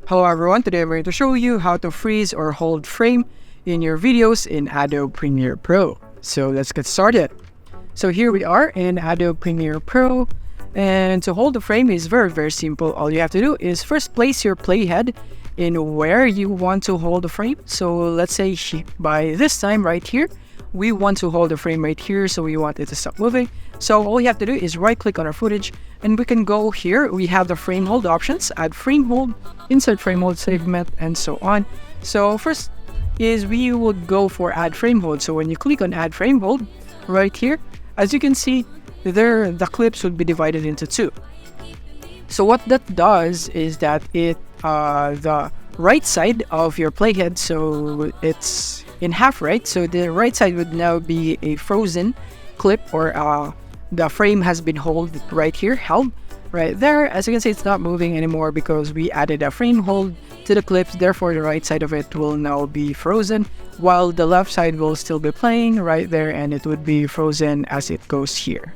Hello everyone, today I'm going to show you how to freeze or hold frame in your videos in Adobe Premiere Pro. So let's get started. So here we are in Adobe Premiere Pro, and to hold the frame is very simple. All you have to do is first place your playhead in where you want to hold the frame. So let's say by this time right here, we want to hold the frame right here, so we want it to stop moving. So all you have to do is right click on our footage, and we can go here. We have the frame hold options, add frame hold, insert frame hold segment, and so on. So first is we would go for add frame hold. So when you click on add frame hold right here, as you can see there, the clips would be divided into two. So what that does is that it the right side of your playhead, so it's in half, right? So the right side would now be a frozen clip, or the frame has been held right here, held right there. As you can see, it's not moving anymore because we added a frame hold to the clips. Therefore, the right side of it will now be frozen, while the left side will still be playing right there, and it would be frozen as it goes here.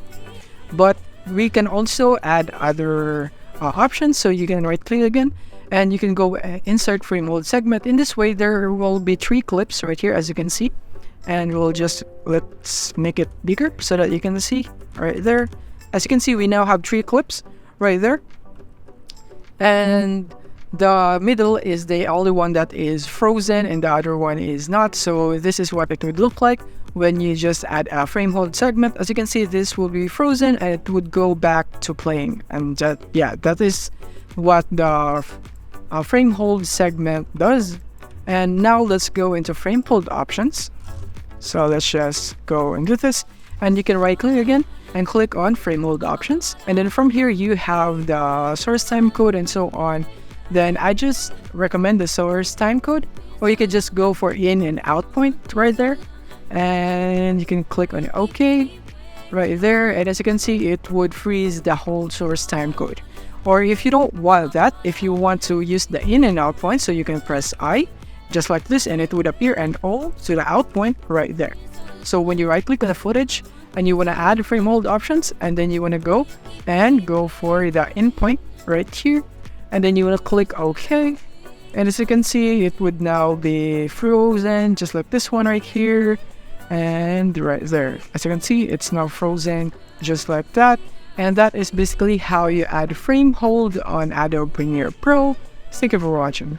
But we can also add other options. So you can right click again, and you can go insert frame hold segment. In this way, there will be 3 clips right here, as you can see, and let's make it bigger so that you can see right there. As you can see, we now have 3 clips right there, and the middle is the only one that is frozen and the other one is not. So this is what it would look like when you just add a frame hold segment. As you can see, this will be frozen and it would go back to playing, and that is what the frame hold segment does. And now let's go into frame hold options. So let's just go into this, and you can right click again and click on frame hold options, and then from here you have the source time code and so on. Then I just recommend the source time code, or you could just go for in and out point right there, and you can click on OK right there, and as you can see, it would freeze the whole source time code. Or if you don't want that, if you want to use the in and out point, so you can press I just like this, and it would appear and all to the out point right there. So when you right click on the footage and you want to add frame hold options, and then you want to go for the in point right here, and then you want to click OK, and as you can see, it would now be frozen just like this one right here, and right there. As you can see, it's now frozen just like that. And that is basically how you add frame hold on Adobe Premiere Pro. Thank you for watching.